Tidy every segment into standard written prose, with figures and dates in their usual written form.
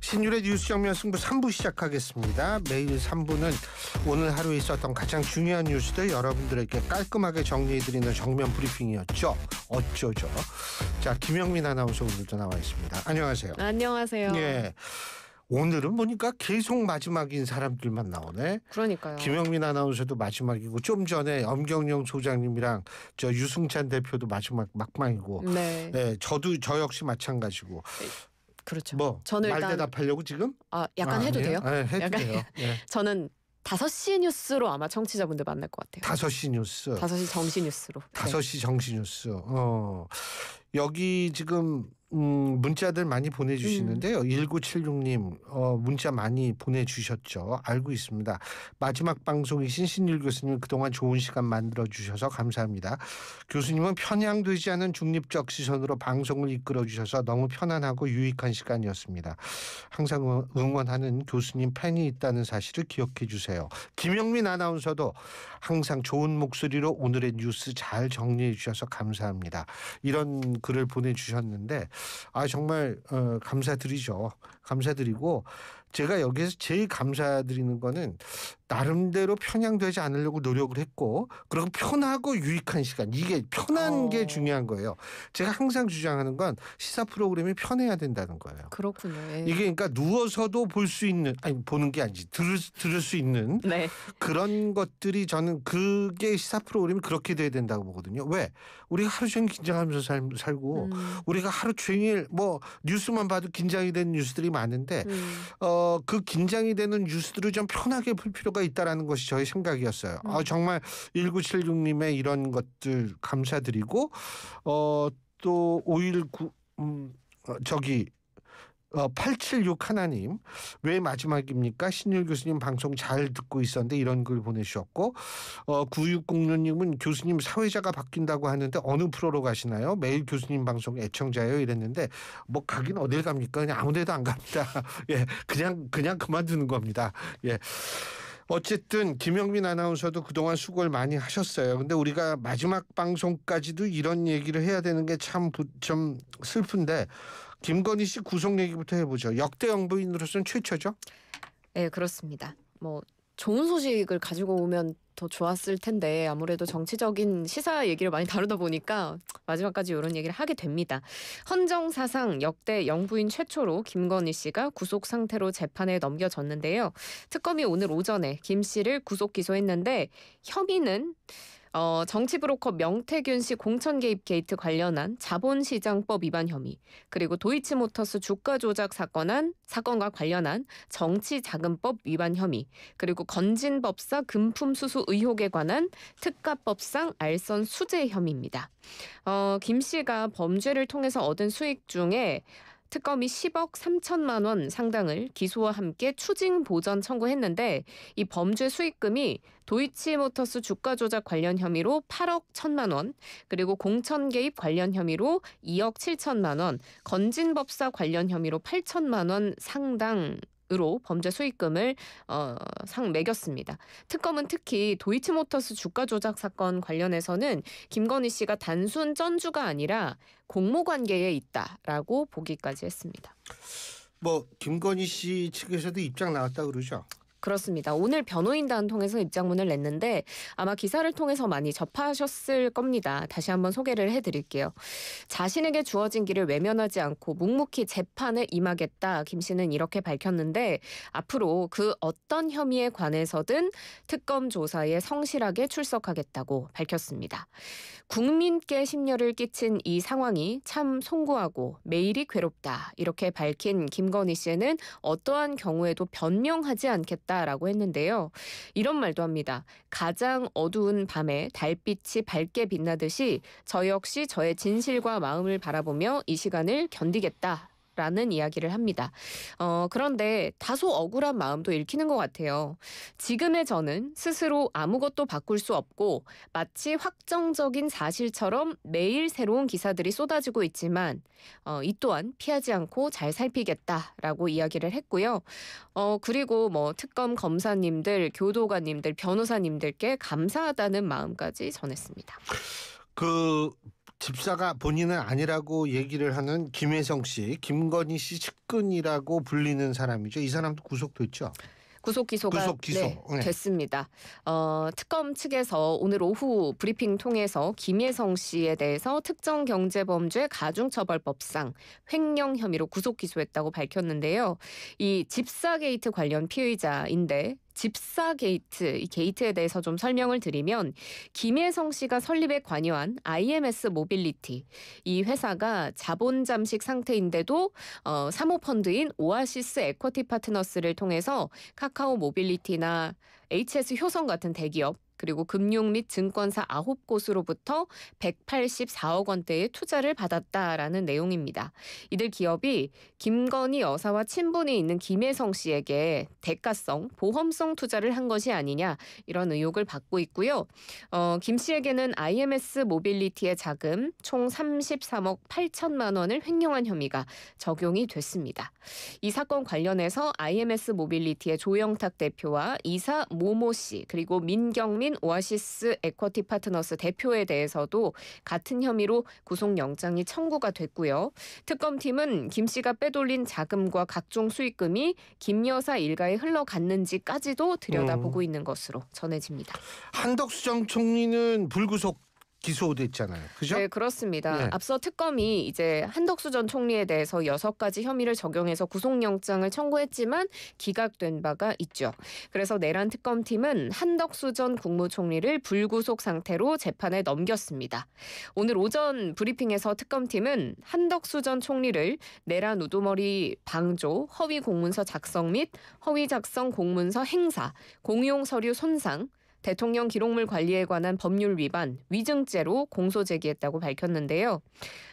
신율의 뉴스 정면 승부 3부 시작하겠습니다. 매일 3부는 오늘 하루에 있었던 가장 중요한 뉴스들 여러분들에게 깔끔하게 정리해드리는 정면 브리핑이었죠. 어쩌죠. 자, 김영민 아나운서 오늘도 나와 있습니다. 안녕하세요. 안녕하세요. 예. 오늘은 보니까 계속 마지막인 사람들만 나오네. 그러니까요. 김영민 아나운서도 마지막이고 좀 전에 엄경영 소장님이랑 저 유승찬 대표도 마지막 막방이고. 네. 예, 저 역시 마찬가지고. 그렇죠. 뭐 저는 말 일단 대답하려고 지금? 약간 해도 돼요? 네, 해도 약간 돼요. 네. 저는 5시 뉴스로 아마 청취자분들 만날 것 같아요. 5시 뉴스. 5시 정시 뉴스로. 5시 정시 뉴스. 여기 지금 문자들 많이 보내주시는데요. 1976님 문자 많이 보내주셨죠. 알고 있습니다. 마지막 방송이신 신율 교수님 그동안 좋은 시간 만들어주셔서 감사합니다. 교수님은 편향되지 않은 중립적 시선으로 방송을 이끌어주셔서 너무 편안하고 유익한 시간이었습니다. 항상 응원하는 교수님 팬이 있다는 사실을 기억해 주세요. 김영민 아나운서도 항상 좋은 목소리로 오늘의 뉴스 잘 정리해 주셔서 감사합니다. 이런 글을 보내주셨는데 정말 감사드리죠. 감사드리고 제가 여기서 제일 감사드리는 거는 나름대로 편향되지 않으려고 노력을 했고 그리고 편하고 유익한 시간. 이게 편한 게 중요한 거예요. 제가 항상 주장하는 건 시사 프로그램이 편해야 된다는 거예요. 그렇군요. 예. 이게 그러니까 누워서도 볼 수 있는 보는 게 아니지 들을 수 있는 네. 그런 것들이 저는 그게 시사 프로그램이 그렇게 돼야 된다고 보거든요. 왜? 우리가 하루 종일 긴장하면서 살고 우리가 하루 종일 뭐 뉴스만 봐도 긴장이 되는 뉴스들이 많은데 그 긴장이 되는 뉴스들을 좀 편하게 볼 필요가 있다라는 것이 저의 생각이었어요. 정말 1976님의 이런 것들 감사드리고 또 519 876 하나님 왜 마지막입니까? 신율 교수님 방송 잘 듣고 있었는데 이런 글 보내주셨고 9606님은 교수님 사회자가 바뀐다고 하는데 어느 프로로 가시나요? 매일 교수님 방송 애청자예요 이랬는데 뭐 가긴 어딜 갑니까? 그냥 아무 데도 안 갑니다. 예, 그냥 그만두는 겁니다. 예. 어쨌든 김영민 아나운서도 그동안 수고를 많이 하셨어요. 근데 우리가 마지막 방송까지도 이런 얘기를 해야 되는 게 참 좀 슬픈데 김건희 씨 구속 얘기부터 해보죠. 역대 영부인으로서는 최초죠? 네, 그렇습니다. 뭐 좋은 소식을 가지고 오면 더 좋았을 텐데 아무래도 정치적인 시사 얘기를 많이 다루다 보니까 마지막까지 이런 얘기를 하게 됩니다. 헌정사상 역대 영부인 최초로 김건희 씨가 구속 상태로 재판에 넘겨졌는데요. 특검이 오늘 오전에 김 씨를 구속 기소했는데 혐의는 정치 브로커 명태균 씨 공천 개입 게이트 관련한 자본시장법 위반 혐의, 그리고 도이치모터스 주가 조작 사건과 관련한 정치자금법 위반 혐의, 그리고 건진법사 금품 수수 의혹에 관한 특가법상 알선 수재 혐의입니다. 김 씨가 범죄를 통해서 얻은 수익 중에 특검이 10억 3천만 원 상당을 기소와 함께 추징 보전 청구했는데 이 범죄 수익금이 도이치모터스 주가 조작 관련 혐의로 8억 1천만 원, 그리고 공천 개입 관련 혐의로 2억 7천만 원, 건진법사 관련 혐의로 8천만 원 상당으로 범죄 수익금을 매겼습니다. 특검은 특히 도이치모터스 주가 조작 사건 관련해서는 김건희 씨가 단순 쩐주가 아니라 공모 관계에 있다라고 보기까지 했습니다. 뭐 김건희 씨 측에서도 입장 나왔다 그러죠? 그렇습니다. 오늘 변호인단 통해서 입장문을 냈는데 아마 기사를 통해서 많이 접하셨을 겁니다. 다시 한번 소개를 해드릴게요. 자신에게 주어진 길을 외면하지 않고 묵묵히 재판에 임하겠다. 김 씨는 이렇게 밝혔는데 앞으로 그 어떤 혐의에 관해서든 특검 조사에 성실하게 출석하겠다고 밝혔습니다. 국민께 심려를 끼친 이 상황이 참 송구하고 매일이 괴롭다. 이렇게 밝힌 김건희 씨는 어떠한 경우에도 변명하지 않겠다라고 했는데요. 이런 말도 합니다. 가장 어두운 밤에 달빛이 밝게 빛나듯이 저 역시 저의 진실과 마음을 바라보며 이 시간을 견디겠다. 라는 이야기를 합니다. 그런데 다소 억울한 마음도 읽히는 것 같아요. 지금의 저는 스스로 아무것도 바꿀 수 없고 마치 확정적인 사실처럼 매일 새로운 기사들이 쏟아지고 있지만 이 또한 피하지 않고 잘 살피겠다라고 이야기를 했고요. 그리고 뭐 특검 검사님들, 교도관님들, 변호사님들께 감사하다는 마음까지 전했습니다. 집사가 본인은 아니라고 얘기를 하는 김혜성 씨, 김건희 씨 측근이라고 불리는 사람이죠. 이 사람도 구속됐죠. 구속 기소가 기소. 네. 됐습니다. 특검 측에서 오늘 오후 브리핑 통해서 김혜성 씨에 대해서 특정경제범죄 가중처벌법상 횡령 혐의로 구속 기소했다고 밝혔는데요. 이 집사 게이트 관련 피의자인데 집사 게이트, 이 게이트에 대해서 좀 설명을 드리면 김혜성 씨가 설립에 관여한 IMS 모빌리티, 이 회사가 자본 잠식 상태인데도 사모펀드인 오아시스 에쿼티 파트너스를 통해서 카카오 모빌리티나 HS 효성 같은 대기업 그리고 금융 및 증권사 9곳으로부터 184억 원대의 투자를 받았다라는 내용입니다. 이들 기업이 김건희 여사와 친분이 있는 김혜성 씨에게 대가성, 보험성 투자를 한 것이 아니냐 이런 의혹을 받고 있고요. 김 씨에게는 IMS 모빌리티의 자금 총 33억 8천만 원을 횡령한 혐의가 적용이 됐습니다. 이 사건 관련해서 IMS 모빌리티의 조영탁 대표와 이사 모모 씨 그리고 민경민 오아시스 에쿼티 파트너스 대표에 대해서도 같은 혐의로 구속영장이 청구가 됐고요. 특검팀은 김 씨가 빼돌린 자금과 각종 수익금이 김 여사 일가에 흘러갔는지까지도 들여다보고 있는 것으로 전해집니다. 한덕수 전 총리는 불구속 기소됐잖아요. 그죠? 네, 그렇습니다. 네. 앞서 특검이 이제 한덕수 전 총리에 대해서 6가지 혐의를 적용해서 구속영장을 청구했지만 기각된 바가 있죠. 그래서 내란 특검팀은 한덕수 전 국무총리를 불구속 상태로 재판에 넘겼습니다. 오늘 오전 브리핑에서 특검팀은 한덕수 전 총리를 내란 우두머리 방조, 허위 공문서 작성 및 허위 작성 공문서 행사, 공용 서류 손상, 대통령 기록물 관리에 관한 법률 위반, 위증죄로 공소 제기했다고 밝혔는데요.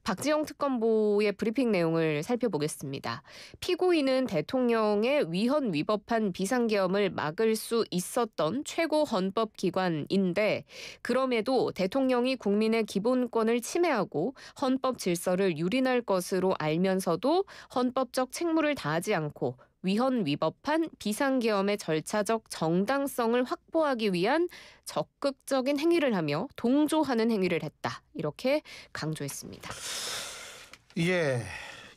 박지영 특검보의 브리핑 내용을 살펴보겠습니다. 피고인은 대통령의 위헌 위법한 비상계엄을 막을 수 있었던 최고 헌법기관인데 그럼에도 대통령이 국민의 기본권을 침해하고 헌법 질서를 유린할 것으로 알면서도 헌법적 책무를 다하지 않고 위헌 위법한 비상계엄의 절차적 정당성을 확보하기 위한 적극적인 행위를 하며 동조하는 행위를 했다. 이렇게 강조했습니다. 예,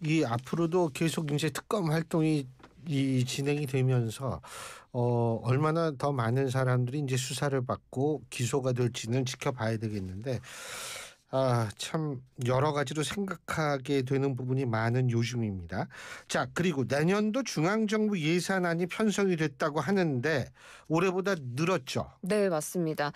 이 앞으로도 계속 이제 특검 활동이 진행이 되면서 얼마나 더 많은 사람들이 이제 수사를 받고 기소가 될지는 지켜봐야 되겠는데. 참 여러 가지로 생각하게 되는 부분이 많은 요즘입니다. 자, 그리고 내년도 중앙정부 예산안이 편성이 됐다고 하는데 올해보다 늘었죠? 네, 맞습니다.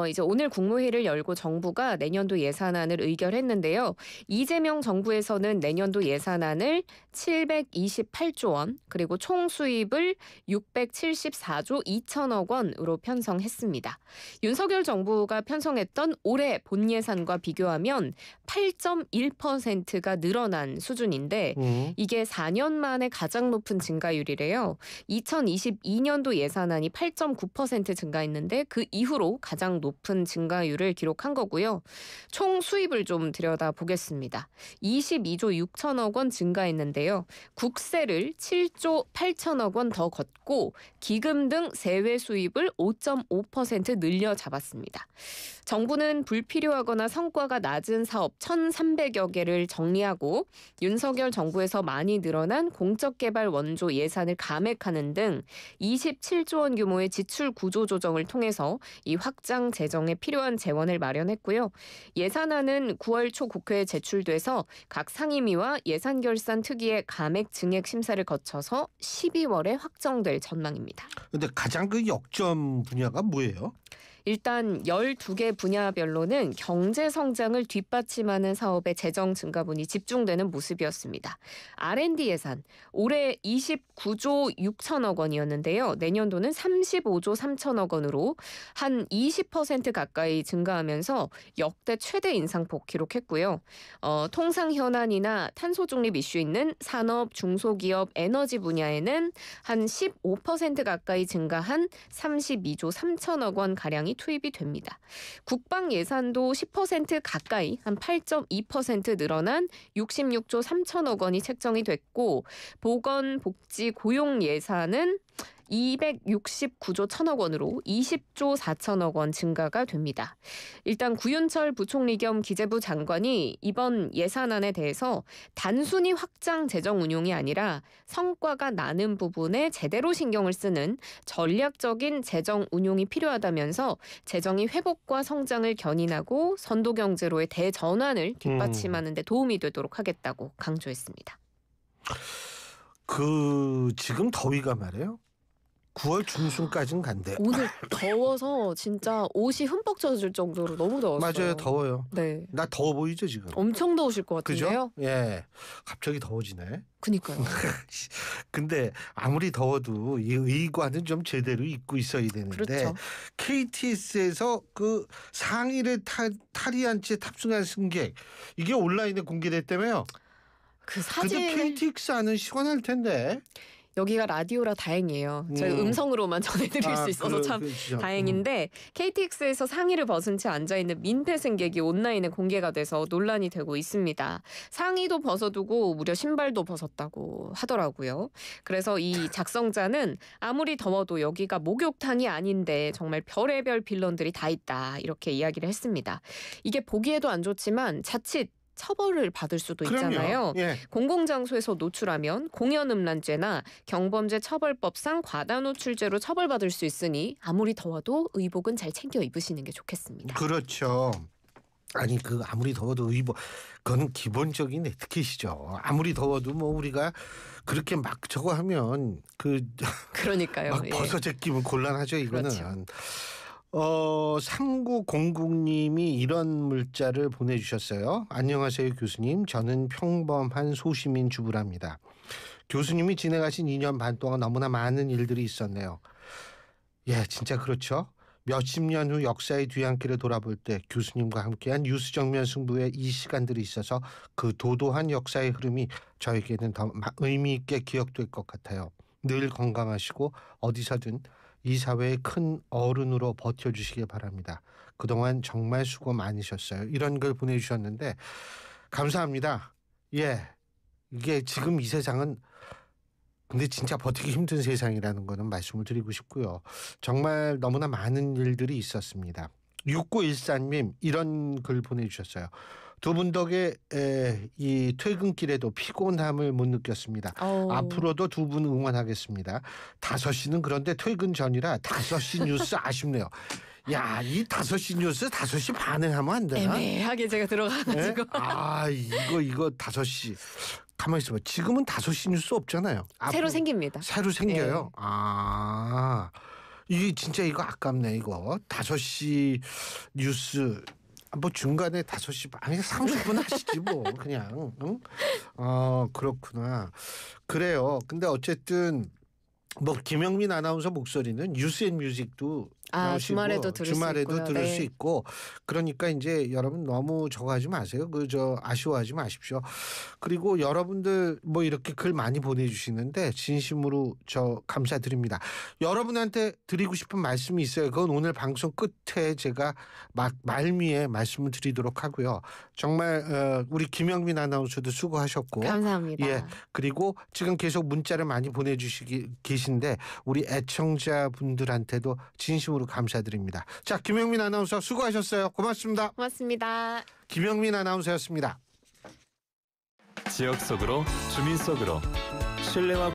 이제 오늘 국무회의를 열고 정부가 내년도 예산안을 의결했는데요. 이재명 정부에서는 내년도 예산안을 728조 원, 그리고 총 수입을 674조 2천억 원으로 편성했습니다. 윤석열 정부가 편성했던 올해 본 예산과 비교하면 8.1%가 늘어난 수준인데 이게 4년 만에 가장 높은 증가율이래요. 2022년도 예산안이 8.9% 증가했는데 그 이후로 가장 높은 증가율을 기록한 거고요. 총 수입을 좀 들여다보겠습니다. 22조 6천억 원 증가했는데요. 국세를 7조 8천억 원 더 걷고 기금 등 세외 수입을 5.5% 늘려 잡았습니다. 정부는 불필요하거나 성과가 낮은 사업 1,300여 개를 정리하고 윤석열 정부에서 많이 늘어난 공적개발 원조 예산을 감액하는 등 27조 원 규모의 지출 구조 조정을 통해서 이 확장 재정에 필요한 재원을 마련했고요. 예산안은 9월 초 국회에 제출돼서 각 상임위와 예산결산특위의 감액 증액 심사를 거쳐서 12월에 확정될 전망입니다. 근데 가장 그 역점 분야가 뭐예요? 일단 12개 분야별로는 경제 성장을 뒷받침하는 사업의 재정 증가분이 집중되는 모습이었습니다. R&D 예산 올해 29조 6천억 원이었는데요. 내년도는 35조 3천억 원으로 한 20% 가까이 증가하면서 역대 최대 인상폭 기록했고요. 통상 현안이나 탄소 중립 이슈 있는 산업, 중소기업, 에너지 분야에는 한 15% 가까이 증가한 32조 3천억 원 가량이 투입이 됩니다. 국방 예산도 10% 가까이 한 8.2% 늘어난 66조 3천억 원이 책정이 됐고 보건, 복지, 고용 예산은 269조 1천억 원으로 20조 4천억 원 증가가 됩니다. 일단 구윤철 부총리 겸 기재부 장관이 이번 예산안에 대해서 단순히 확장 재정 운용이 아니라 성과가 나는 부분에 제대로 신경을 쓰는 전략적인 재정 운용이 필요하다면서 재정이 회복과 성장을 견인하고 선도 경제로의 대전환을 뒷받침하는 데 도움이 되도록 하겠다고 강조했습니다. 지금 더위가 말이에요. 9월 중순까지는 간대요. 오늘 더워서 진짜 옷이 흠뻑 젖을 정도로 너무 더웠어요. 맞아요. 더워요. 네. 나 더워 보이죠 지금? 엄청 더우실 것 같은데요? 그죠? 예. 갑자기 더워지네. 그니까요. 근데 아무리 더워도 이 의관은 좀 제대로 입고 있어야 되는데 그렇죠. KTX에서 그 상의를 탈의한 채 탑승한 승객 이게 온라인에 공개됐다며요. 그 근데 사진 KTX 안은 시원할 텐데. 여기가 라디오라 다행이에요. 저희 음성으로만 전해드릴 수 있어서 참 그렇죠. 다행인데 KTX에서 상의를 벗은 채 앉아있는 민폐 승객이 온라인에 공개가 돼서 논란이 되고 있습니다. 상의도 벗어두고 무려 신발도 벗었다고 하더라고요. 그래서 이 작성자는 아무리 더워도 여기가 목욕탕이 아닌데 정말 별의별 빌런들이 다 있다 이렇게 이야기를 했습니다. 이게 보기에도 안 좋지만 자칫 처벌을 받을 수도 있잖아요. 예. 공공장소에서 노출하면 공연음란죄나 경범죄 처벌법상 과다노출죄로 처벌받을 수 있으니 아무리 더워도 의복은 잘 챙겨 입으시는 게 좋겠습니다. 그렇죠. 아니 아무리 더워도 그건 기본적인 에티켓이죠. 아무리 더워도 뭐 우리가 그렇게 막 저거 하면 그러니까요. 막 예. 벗어 제끼면 곤란하죠 이거는. 그렇죠. 3909님이 이런 문자를 보내주셨어요. 안녕하세요 교수님. 저는 평범한 소시민 주부랍니다. 교수님이 지내가신 2년 반 동안 너무나 많은 일들이 있었네요. 예, 진짜 그렇죠. 몇십 년 후 역사의 뒤안길을 돌아볼 때 교수님과 함께한 뉴스 정면 승부의 이 시간들이 있어서 그 도도한 역사의 흐름이 저에게는 더 의미 있게 기억될 것 같아요. 늘 건강하시고 어디서든 이 사회의 큰 어른으로 버텨주시길 바랍니다. 그동안 정말 수고 많으셨어요. 이런 걸 보내주셨는데 감사합니다. 예, 이게 지금 이 세상은 근데 진짜 버티기 힘든 세상이라는 거는 말씀을 드리고 싶고요. 정말 너무나 많은 일들이 있었습니다. 6914님 이런 글 보내주셨어요. 두 분 덕에 이 퇴근길에도 피곤함을 못 느꼈습니다. 앞으로도 두 분 응원하겠습니다. 5시는 그런데 퇴근 전이라 5시 뉴스 아쉽네요. 야, 이 5시 뉴스 5시 반에 하면 안 되나? 애매하게 제가 들어가가지고. 이거 5시. 가만히 있어봐. 지금은 5시 뉴스 없잖아요. 새로 생깁니다. 새로 생겨요? 네. 이게 진짜 이거 아깝네 이거. 5시 뉴스 뭐 중간에 5시 아니 30분 하시지 뭐 그냥. 응? 그렇구나. 그래요. 근데 어쨌든 뭐 김영민 아나운서 목소리는 뉴스앤뮤직도 나오시고 주말에도 들을 수 있고 그러니까 이제 여러분 너무 저거 하지 마세요. 아쉬워하지 마십시오. 그리고 여러분들 뭐 이렇게 글 많이 보내주시는데 진심으로 감사드립니다. 여러분한테 드리고 싶은 말씀이 있어요. 그건 오늘 방송 끝에 제가 말미에 말씀을 드리도록 하고요. 정말 우리 김영민 아나운서도 수고하셨고 감사합니다. 예, 그리고 지금 계속 문자를 많이 계신데 우리 애청자분들한테도 진심으로 감사드립니다. 자, 김영민 아나운서 수고하셨어요. 고맙습니다. 고맙습니다. 김영민 아나운서였습니다. 지역 속으로 주민 속으로 신뢰와